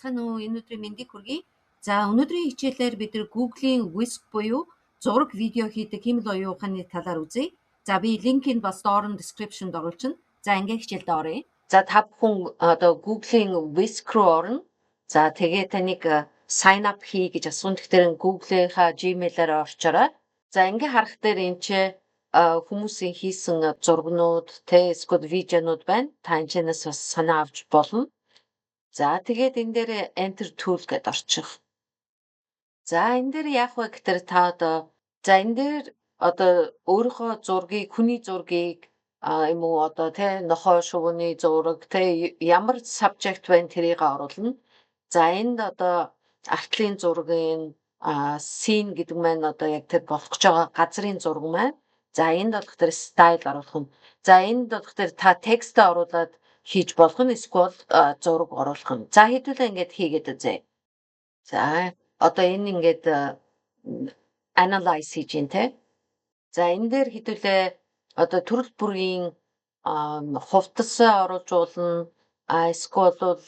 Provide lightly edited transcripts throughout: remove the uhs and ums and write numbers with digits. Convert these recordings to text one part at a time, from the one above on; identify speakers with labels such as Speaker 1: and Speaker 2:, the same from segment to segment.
Speaker 1: байцгаана уу? Энэ өдрийн мэндийг хүргэе. За өнөөдрийн хичээлээр бид Google-ийн Whisk буюу зураг видео хийдэг хэмэл оюун ухааны талаар үзье. За би линкийг бас доор нь description-д оруулчихна. За ингээд хичээлдээ оръё. За та бүхэн одоо Google-ийн Whisk руу орно. За тэгээ таныг sign up хий гэж асуун. Тэгэхээр Google-ийнхаа Gmail-аар орчороо. За ингээд харах дээр энэ чи хүмүүсийн хийсэн зургнууд, эсвэл видеонууд байна. Та энэчнээс бас санаа авч болно. За тэгээд энэ дээр enter tool гэдээ орчих. За энэ дээр яах вэ гэхээр та одоо энэ дээр одоо өөрийнхөө зургийг, хүний зургийг юм уу одоо нохой шувууны зураг ямар subject байна тэрийг оруулна. За энд одоо артлын зургийн scene гэдэг маань одоо яг тэр болох гэж байгаа газрын зураг маань. За энд болох тэр style оруулах нь. За энд болох тэр та текстээ оруулаад хийж болох нь эсвэл зураг оруулах нь. За хэдүүлээ ингээд хийгээд үзье. За одоо энэ ингээд analyze хийж байна те. За энэ дээр хэдүүлээ одоо төрөл бүрийн хувцас оруулж болно. Эсвэл бол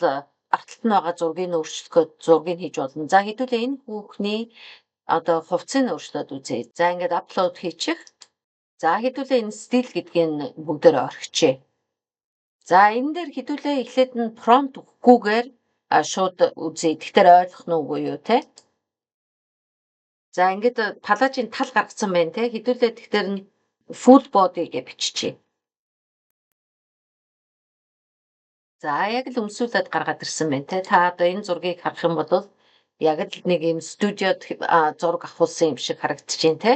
Speaker 1: арталт нь байгаа зургийг өөрчлөхөд зургийг хийж болно. За хэдүүлээ энэ хүүхний одоо хувцсыг өөрчлөөд үзье. За ингээд upload хийчих. За хэдүүлээ энэ стил гэдгийг бүгдээр орхичээ. За энэ дээр хэдүүлээ эхлээд нь prompt өгөхгүйгээр шууд үзье. Тэгэхээр ойлгох нь үгүй юу те. За ингээд палажийн тал гаргацсан байна те. Хэдүүлээ тэгэхээр нь full body гэж биччихье. За яг л өмсүүлээд гаргаад ирсэн байна те. Та одоо энэ зургийг харах юм бол яг л нэг юм студиод зураг авахулсан юм шиг харагдчихээн те.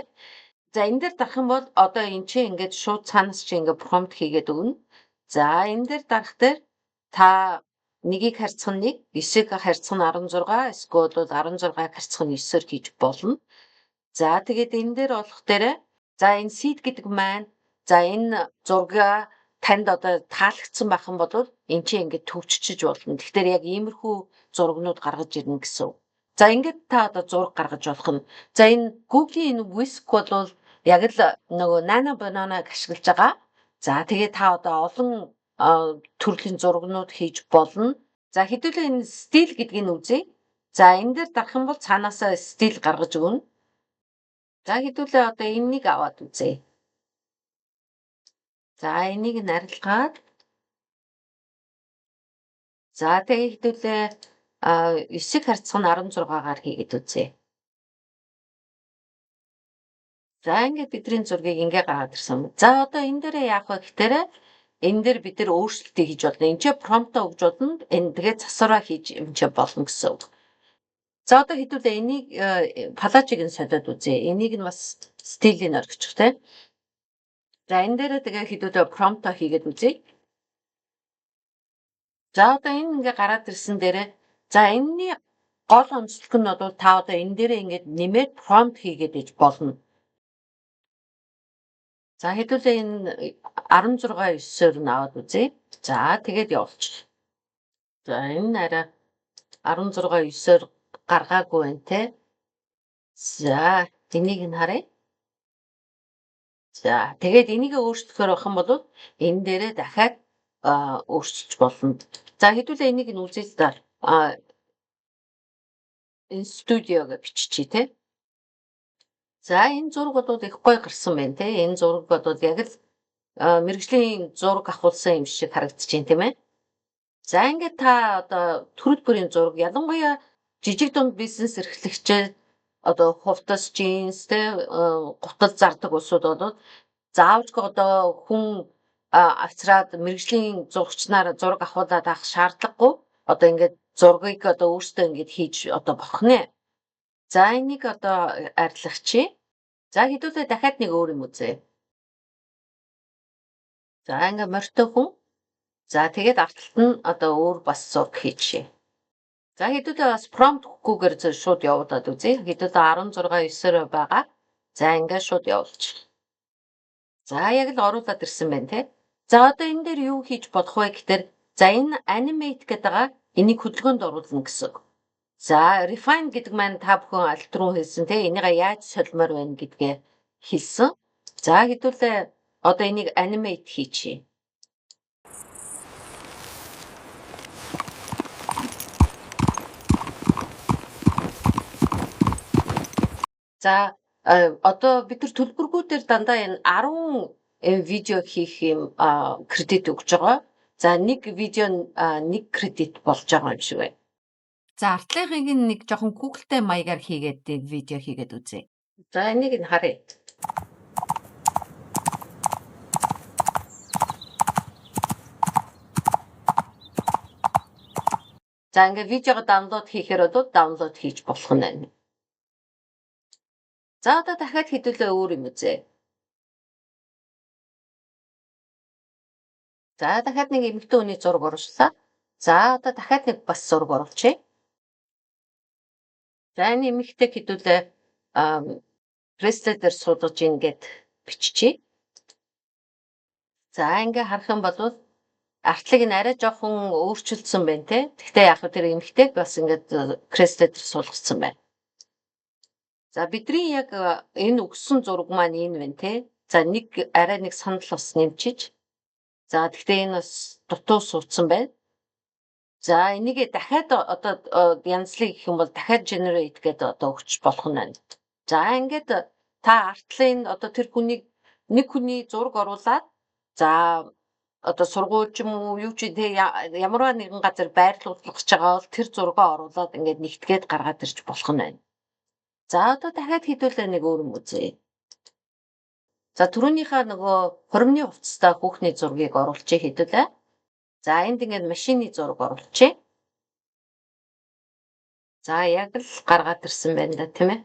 Speaker 1: За энэ дээр дарах юм бол одоо эн чинь ингээд шууд цаанаас чи ингээд prompt хийгээд өгнө. За энэ дээр дарах дээр та нэгийг харьцах нь 1, 9-ийг харьцах нь 16, эсвэл бол 16-ыг харьцах нь 9-оор хийж болно. За тэгээд энэ дээр болох дээрээ за энэ seed гэдэг маань за энэ зургаа танд одоо таалагдсан байх юм бол эн чинь ингээд төвччиж болно. Тэгэхээр яг иймэрхүү зургнууд гаргаж ирнэ гэсэн. За ингээд та одоо зураг гаргаж болох нь. За энэ Google-ийн энэ Whisk бол яг л нөгөө Nano Banana-г ашиглаж байгаа. За тэгээ та одоо олон төрлийн зургнууд хийж болно. За хэдүүлээ энэ стил гэдгийг үзье. За энэ дээр дарах юм бол цаанаасаа стил гаргаж өгнө. За хэдүүлээ одоо энэнийг аваад үзье. За энийг нь арилгаад. За тэгээ хэдүүлээ 9-ийг харьцах нь 16-гаар хийгээд үзье. За ингээд бидний зургийг ингээ гаргаад ирсэн. За одоо энэ дээр яах вэ гэхээр энэ дээр бид нэр өөрчлөлтийг хийж болно. Энд чинь prompt өгж болно. Энэ тэгээ засвараа хийж юм чи болно гэсэн үг. За одоо хэдүүлээ энийг палажиг нь солиод үзье. Энийг нь бас стилийн орхичих те. За энэ дээр тэгээ хэдүүлээ prompt хийгээд үзье. За одоо энэ ингээ гараад ирсэн дээрээ за энэний гол онцлог нь бол та одоо энэ дээрээ ингээд нэмээд prompt хийгээд иж болно. За хэдүүлээ энэ 16:9-оор нь аваад үзье. За тэгээд явуулчих. За энэ арай 16:9-оор гаргаагүй байна те. За энийг нь харъя. За тэгээд энийг өөрчлөхөр байх юм бол энэ дээрээ дахиад өөрчилж болно. За хэдүүлээ энийг нь үзье та. Энэ студио гэж биччихье те. За энэ зураг бол их гоё гарсан байна те. Энэ зураг бол яг л мэргэжлийн зураг авахулсан юм шиг харагдаж байна тийм ээ. За ингээд та одоо төрөл бүрийн зураг ялангуяа жижиг дунд бизнес эрхлэгчид одоо хувцас, джинс те гутал зардаг улсууд бол заавалжгүй одоо хүн авчраад мэргэжлийн зурагчнаар зураг авахулаад авах шаардлагагүй. Одоо ингээд зургийг одоо өөртөө ингээд хийж одоо бохно. За энийг одоо арилгачих. За хэдүүлээ дахиад нэг өөр юм үзье. За ингээ морьтой хүн. За тэгээд арталт нь одоо өөр бас зураг хийчихье. За хэдүүлээ бас prompt өгөхгүйгээр шууд явуулаад үзье. Хэдүүлээ 16:9-оор байгаа. За ингээ шууд явуулчих. За яг л оруулаад ирсэн байна те. За одоо энэ дээр юу хийж болох вэ гэхээр за энэ animate гэдэг байгаа энийг хөдөлгөөнд оруулна гэсэн. За refine гэдэг маань та бүхэн алт руу хэлсэн те. Энийг яаж солимоор байна гэдгээ хэлсэн. За хэдүүлээ одоо энийг animate хийчихье. За одоо бид нар төлбөргүүдээр дандаа энэ 10 видео хийх юм кредит өгж байгаа. За нэг видео нь 1 кредит болж байгаа юм шиг байна. За артлыгыг нэг жоохон Google-тэй маягаар хийгээд видео хийгээд үзье. За энийг нь харъя. За ингээ видеого даунлоод хийхээр бол даунлоод хийж болох нь байна. За одоо дахиад хэдүүлээ өөр юм үзье. За дахиад нэг эмэгтэй хүний зураг орууллаа. За одоо дахиад нэг бас зураг оруулчихъя. За энэ эмэгтэйг хэдүүлээ Presenter суудаж ингээд биччихье. За ингээ харах юм бол артлыг нь арай жоохон өөрчилсөн байна те. Гэхдээ яг тэр эмэгтэйг бас ингээд Presenter суулгацсан байна. За бидний яг энэ өгсөн зураг маань энэ байна те. За нэг арай нэг санал бас нэмчиж. За гэхдээ энэ бас дутуу суудсан байна. За энийг дахиад одоо янзлыг гэх юм бол дахиад generate гэдэг одоо өгч болох нь байна. За ингээд та артлын одоо тэр хүнийг нэг хүний зураг оруулаад за одоо сургууль ч юм уу юу ч те ямарваа нэгэн газар байрлуулах гэж байгаа бол тэр зургаа оруулаад ингээд нэгтгээд гаргаад ирж болох нь байна. За одоо дахиад хэдүүлээ нэг өөр юм үзье. За түрүүнийхээ нөгөө хуримны хувцастай хүүхний зургийг оруулчих хэдүүлээ. За энд ингээд машины зураг оруулчих. За яг л гаргаад ирсэн байна да тийм ээ.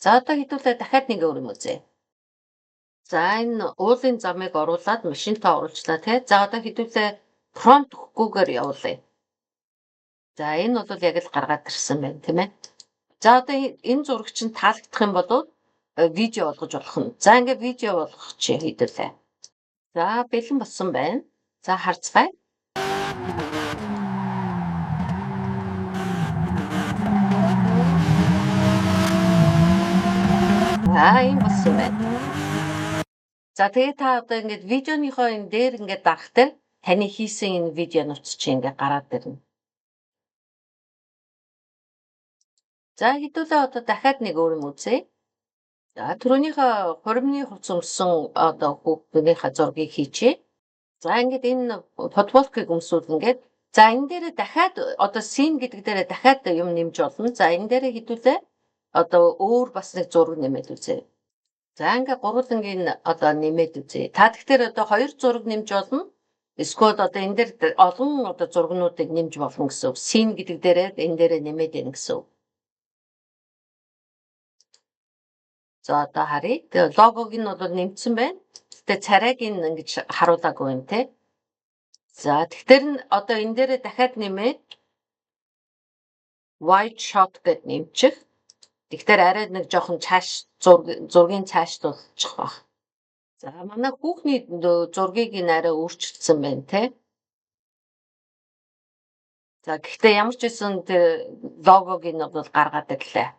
Speaker 1: За одоо хэдүүлээ дахиад нэг өөр юм үзье. За энэ уулын замыг оруулаад машинтаа оруулчлаа тий. За одоо хэдүүлээ промпт өгөхгүйгээр явуулъя. За энэ бол яг л гаргаад ирсэн байна тийм ээ. За одоо энэ зураг чинь таалагдах юм бол видео болгож болох нь. За ингээд видео болгочих хэдүүлээ. За бэлэн болсон байна. За харцгаая. Ийм болсон байна. За тэгээ та одоо ингээд видеоныхоо энэ дээр ингээд дарах дээр таны хийсэн энэ видеонууд чинь ингээд гараад ирнэ. За хэдүүлээ одоо дахиад нэг өөр юм үзье. За түрүүнийхээ хуримны хувцас өмссөн одоо хүүхдийнхээ зургийг хийчихье. За ингээд энэ фотоволкыг өмсвөл ингээд за энэ дээр дахиад одоо scene гэдэг дээр дахиад юм нэмж болно. За энэ дээр хэдүүлээ одоо өөр бас нэг зураг нэмээд үзье. За ингээд гурвангийн одоо нэмээд үзье. Та тэгэхээр одоо хоёр зураг нэмж болно. Эсвэл одоо энэ дээр олон одоо зургнуудыг нэмж болно гэсэн үг. Scene гэдэг дээрээ энэ дээрээ нэмээд байна гэсэн үг. За одоо харъя. Тэгээ логог нь бол нэмсэн байна. Гэтэ царайг нь ингэж харуулаагүй юм те. За тэгэхээр нь одоо энэ дээрээ дахиад нэмээд wide shot гэд нэмчих. Тэгэхээр арай нэг жоохон цааш зургийн цаашлуулчих баг. За манай хүүхний зургийг нь арай өөрчилсөн байна те. За гэхдээ ямар ч байсан тэр логог нь бол гаргаад ирлээ.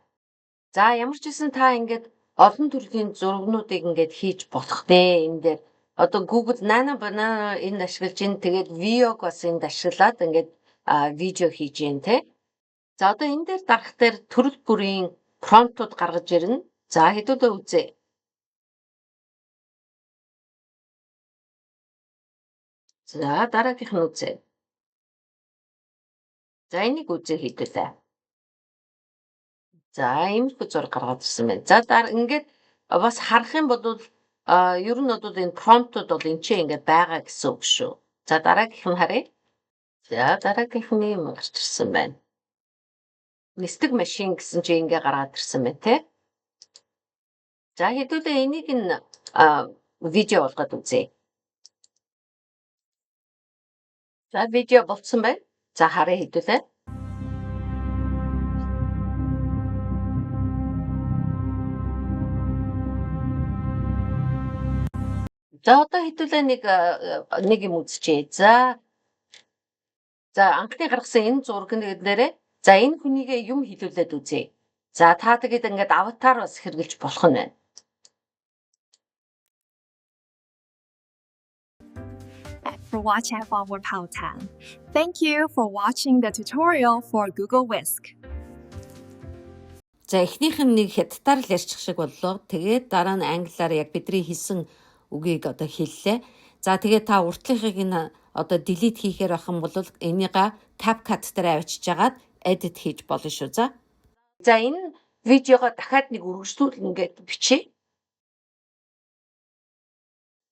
Speaker 1: За ямар ч байсан та ингээд олон төрлийн зургнуудыг ингээд хийж болох нэ энэ дээр. Одоо Google Nano Banana энд ашиглаж ин тэгээд Viog бас энд ашиглаад ингээд видео хийж гэн те. За одоо энэ дээр дарах дээр төрөл бүрийн промптууд гаргаж ирнэ. За хэдүүлээ үзье. За дараагийнх нь үзье. За энийг үзье хэдүүлээ. За иймэрхүү зураг гаргаад ирсэн байна. За ингээд бас харах юм бол ер нь бол энэ промптууд бол энэ чинь ингээд байгаа гэсэн үг шүү. За дараагийнх нь харъя. За дараагийнх нь юм гарч ирсэн байна. Нисдэг машин гэсэн чинь ингээ гараад ирсэн байна те. За хэдүүлээ энийг нь видео болгоод үзье. За видео болцсон байна. За харъя хэдүүлээ. За одоо хэдүүлээ нэг юм үзчихье. За анхны гаргасан энэ зураг нэрээ за энэ хүнийгээ юм хэлүүлээд үзье. За та тэгээд ингээд аватар бас хэрэглэж болох нь байна.
Speaker 2: for watching Forward Powtown. Thank you for watching the tutorial for Google Whisk.
Speaker 1: За эхнийх нь нэг хятадаар л ярьчих шиг боллоо. Тэгээд дараа нь англиар яг бидний хэлсэн үгийг одоо хэллээ. За тэгээд та уртлынхыг нь одоо delete хийхээр байх юм бол энийга CapCut дээр авчиж агаад edit хийж болно шүү. За энэ видеого дахиад нэг үргэлжлүүл ингээд бичье.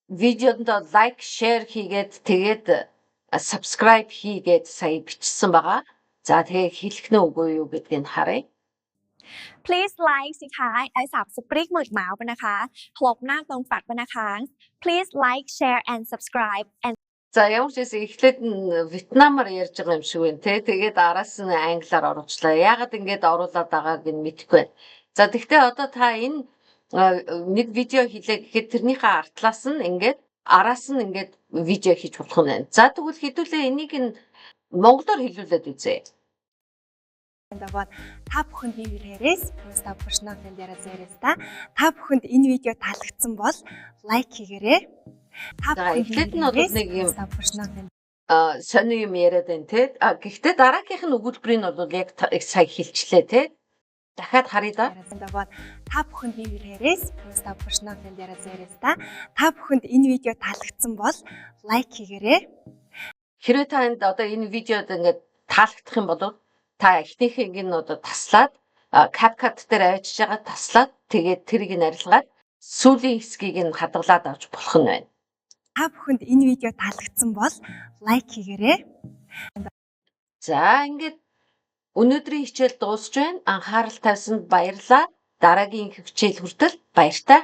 Speaker 1: Видеонд лайк, share хийгээд тэгээд subscribe хийгээд сая бичсэн байгаа. За тэгээд хэлэх нь үгүй юу гэдгийг харъя.
Speaker 2: Please like สิคะไอ้สับสปริกหมึกหมาไปนะคะคลบหน้าตรงปัดไปนะคะ Please like, share and subscribe and
Speaker 1: За ямар ч байсан эхлээд нь вьетнамаар ярьж байгаа юм шиг байна те. Тэгээд араас нь англиар оруулчлаа. Яагаад ингэж оруулаад байгааг нь мэдэхгүй байна. За тэгвэл одоо та энэ нэг видео хийлээ гэхэд тэрнийхээ артлаас нь ингээд араас нь ингээд видео хийж болох нь байна. За тэгвэл хэдүүлээ энийг нь монголоор хэлүүлээд үзье.
Speaker 2: Вот та бүхэнд би хэлээрээс просто профессионал дээр зэрэг та бүхэнд энэ видео таалагдсан бол лайк хийгээрэй. Та
Speaker 1: эхлээд нь бол нэг юм сони юм яриад байна те. Гэхдээ дараагийнх нь өгүүлбэрийг нь бол яг сая хэлчлээ те. Дахиад харъя да.
Speaker 2: Вот та бүхэнд би хэлээрээс просто профессионал дээр зэрэг та бүхэнд энэ видео таалагдсан бол лайк хийгээрэй.
Speaker 1: Хэрвээ та энд одоо энэ видеод ингээд таалагдах юм бол та эхнийхийг нь одоо таслаад CapCut дээр авчиж байгаа таслаад тэгээд тэрийг нь арилгаад сүүлийн хэсгийг нь хадгалаад авч болох нь байна.
Speaker 2: Та бүхэнд энэ видео таалагдсан бол лайк хийгээрэй.
Speaker 1: За ингээд өнөөдрийн хичээл дуусч байна. Анхаарал тавьсанд баярлалаа. Дараагийн хичээл хүртэл баяртай.